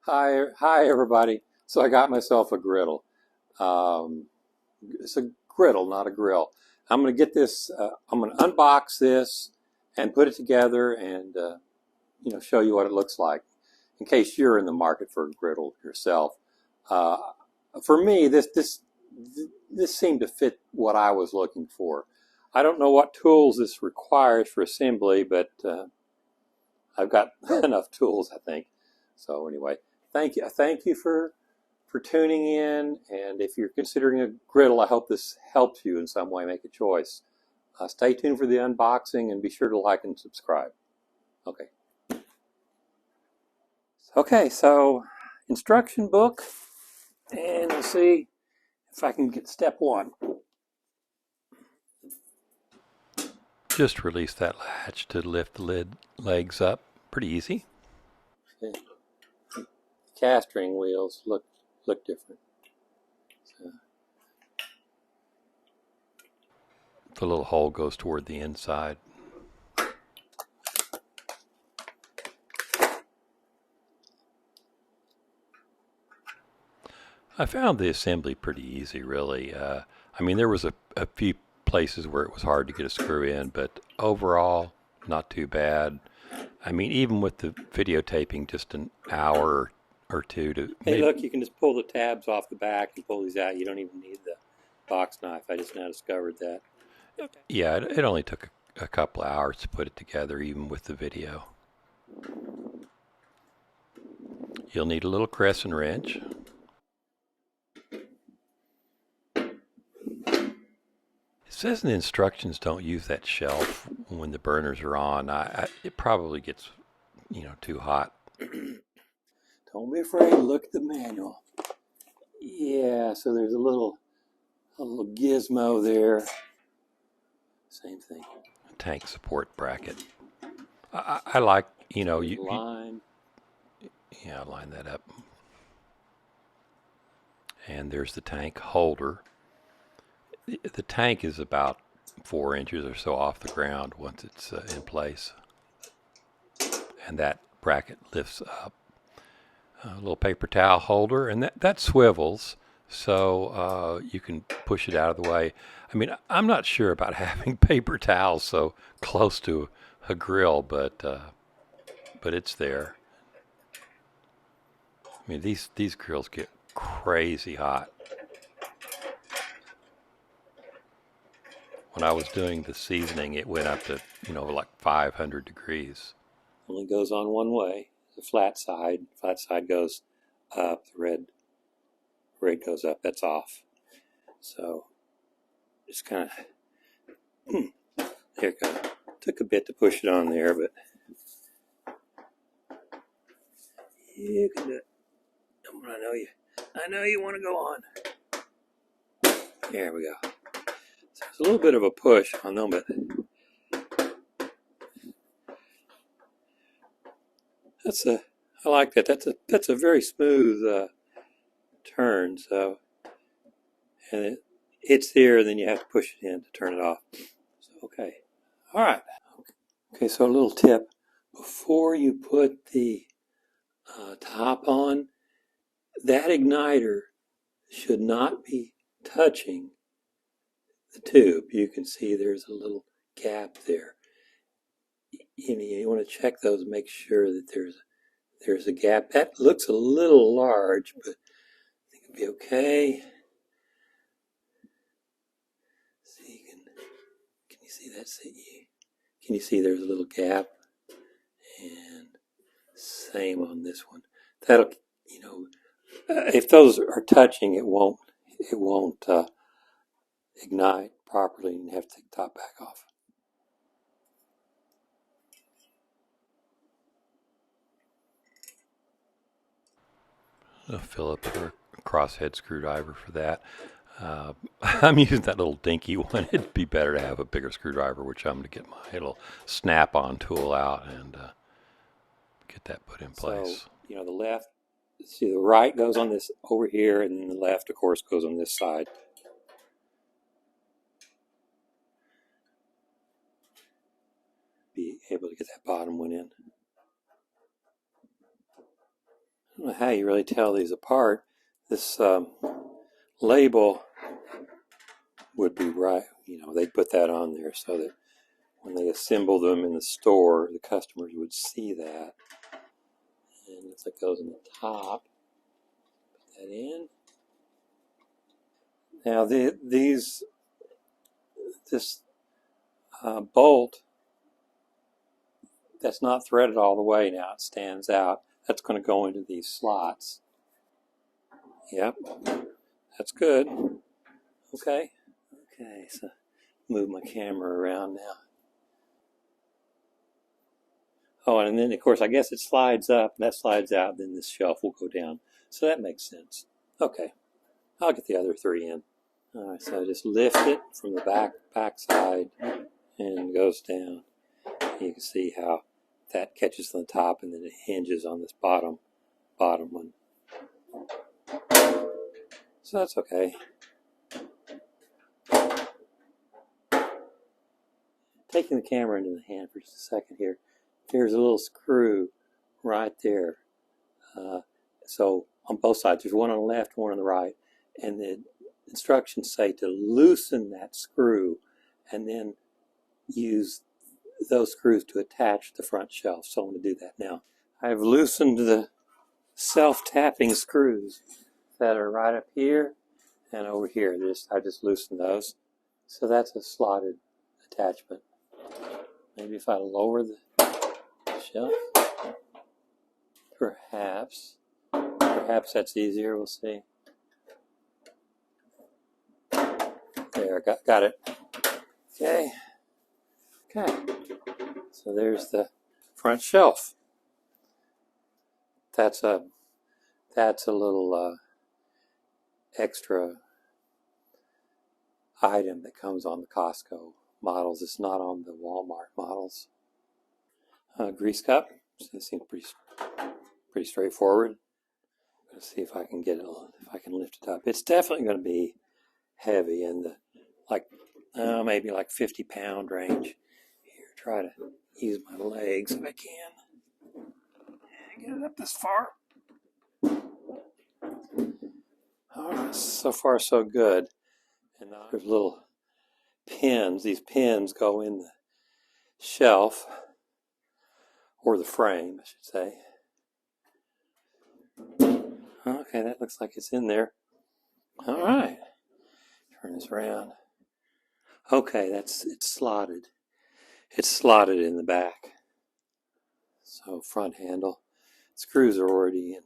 Hi everybody. So I got myself a griddle. It's a griddle, not a grill. I'm going to get this. I'm going to unbox this and put it together and show you what it looks like, in case you're in the market for a griddle yourself. Uh, for me, this seemed to fit what I was looking for. I don't know what tools this requires for assembly, but I've got enough tools, I think. So anyway, thank you for tuning in. And if you're considering a griddle, I hope this helps you in some way make a choice. Stay tuned for the unboxing and be sure to like and subscribe. Okay, so instruction book, and we'll see if I can get step one. Just release that latch to lift the legs up. Pretty easy. Okay. Cast ring wheels look different. So. The little hole goes toward the inside. I found the assembly pretty easy, really. I mean, there was a few places where it was hard to get a screw in, but overall, not too bad. I mean, even with the videotaping, just an hour or two to... Hey, look, you can just pull the tabs off the back and pull these out. You don't even need the box knife. I just now discovered that. Okay. Yeah, it only took a couple of hours to put it together, even with the video. You'll need a little crescent wrench. It says in the instructions don't use that shelf when the burners are on. It probably gets, too hot. Don't be afraid. Look at the manual. Yeah, so there's a little gizmo there. Same thing. Tank support bracket. I like, line. Yeah, line that up. And there's the tank holder. The tank is about 4 inches or so off the ground once it's in place. And that bracket lifts up. A little paper towel holder, and that swivels, so you can push it out of the way. I mean, I'm not sure about having paper towels so close to a grill, but it's there. I mean, these grills get crazy hot. When I was doing the seasoning, it went up to, like 500 degrees. Only goes on one way. The flat side goes up. The red goes up. That's off. So just kind of there it goes. Took a bit to push it on there, but you can do it. I know you want to go on. There we go. So it's a little bit of a push on them, but I like that. That's a very smooth turn. So, and it's there, and then you have to push it in to turn it off. So, okay. All right. Okay, so a little tip. Before you put the top on, that igniter should not be touching the tube. You can see there's a little gap there. You want to check those and make sure that there's a gap. That looks a little large, but I think it'll be okay. See, can you see that? Can you see there's a little gap? And same on this one. That'll, if those are touching, it won't ignite properly, and you have to take the top back off. A Phillips or a crosshead screwdriver for that. I'm using that little dinky one. It'd be better to have a bigger screwdriver, which I'm going to get my little snap-on tool out and get that put in place. So, the left, see the right goes on this over here, and then the left, of course, goes on this side. Be able to get that bottom one in. I don't know how you really tell these apart. This label would be right. You know, they put that on there so that when they assemble them in the store, the customers would see that. And looks like it goes in the top. Put that in. Now this bolt that's not threaded all the way now, it stands out. That's going to go into these slots. Yep, that's good. Okay, so move my camera around now. Oh, and then of course I guess it slides up, and that slides out, then this shelf will go down. So that makes sense. Okay, I'll get the other three in. All right, so I just lift it from the back side and goes down. You can see how that catches on the top and then it hinges on this bottom one. So that's okay. Taking the camera into the hand for just a second here. There's a little screw right there. So on both sides, there's one on the left, one on the right, and the instructions say to loosen that screw and then use those screws to attach the front shelf. So I'm going to do that now. I've loosened the self-tapping screws that are right up here and over here. I just loosened those. So that's a slotted attachment. Maybe if I lower the shelf, perhaps that's easier. We'll see. There, got it. Okay. So there's the front shelf. That's a little extra item that comes on the Costco models. It's not on the Walmart models. Grease cup. So this seems pretty straightforward. Let's see if I can get it. If I can lift it up. It's definitely going to be heavy in the maybe like 50-pound range. Here, try to use my legs if I can. Get it up this far. All right, so far so good. And there's little pins. These pins go in the shelf, or the frame, I should say. Okay, that looks like it's in there. All right, turn this around. Okay, it's slotted. It's slotted in the back. So front handle. Screws are already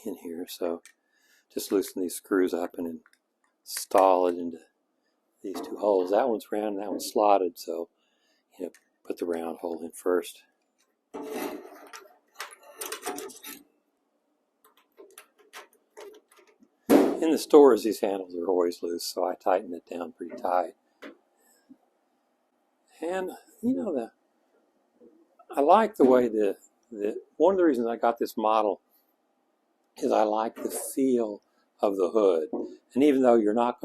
in here, so just loosen these screws up and then install it into these two holes. That one's round and that one's slotted, so put the round hole in first. In the stores, these handles are always loose, so I tighten it down pretty tight. And I like the way one of the reasons I got this model is I like the feel of the hood. And even though you are not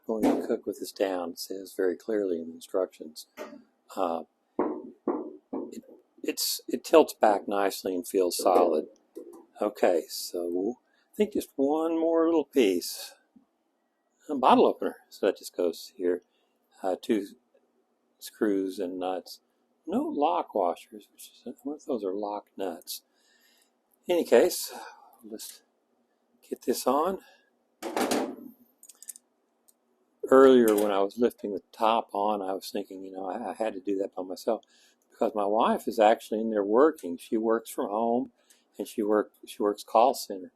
going to cook with this down, it says very clearly in the instructions. It tilts back nicely and feels solid. Okay, so I think just one more little piece. A bottle opener. So that just goes here. 2 screws and nuts. No lock washers, what if those are lock nuts? In any case, let's get this on. Earlier when I was lifting the top on, I was thinking, I had to do that by myself because my wife is actually in there working. She works from home and she works call center.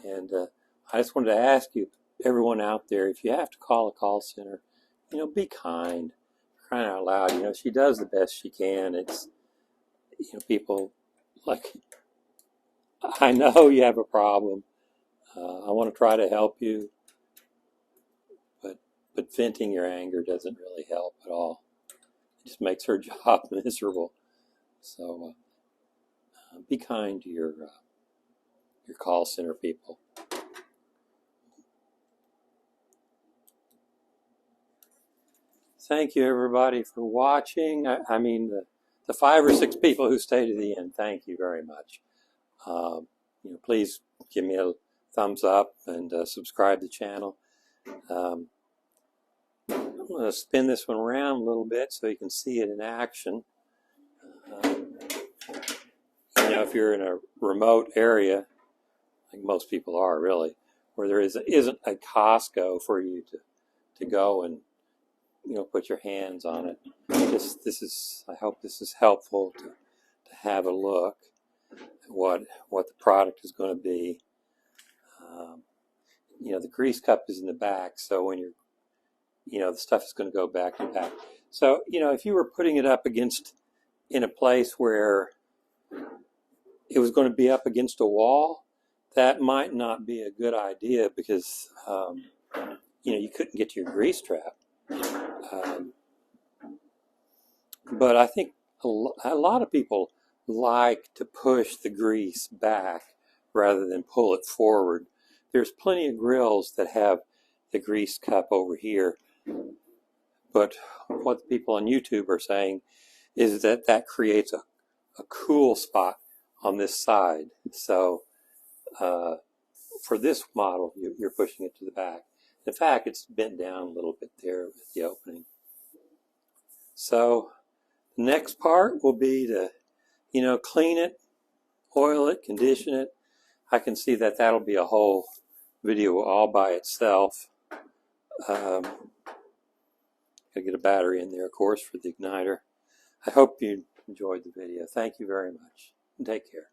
And I just wanted to ask you, everyone out there, if you have to call a call center, be kind. Crying out loud, she does the best she can. It's, people like, I know you have a problem. I want to try to help you, but venting your anger doesn't really help at all. It just makes her job miserable. So be kind to your call center people. Thank you, everybody, for watching. I mean, the 5 or 6 people who stayed to the end, thank you very much. please give me a thumbs up and subscribe to the channel. I'm going to spin this one around a little bit so you can see it in action. If you're in a remote area, like most people are really, where there isn't a Costco for you to go and put your hands on it. I hope this is helpful to have a look at what the product is going to be. The grease cup is in the back, so when the stuff is going to go back and back. So if you were putting it up against in a place where it was going to be up against a wall, that might not be a good idea because you couldn't get to your grease trap. But I think a lot of people like to push the grease back rather than pull it forward. There's plenty of grills that have the grease cup over here, but what the people on YouTube are saying is that creates a cool spot on this side. So for this model, you're pushing it to the back. In fact, it's bent down a little bit there at the opening. So the next part will be to, clean it, oil it, condition it. I can see that that'll be a whole video all by itself. Gotta get a battery in there, of course, for the igniter. I hope you enjoyed the video. Thank you very much, and take care.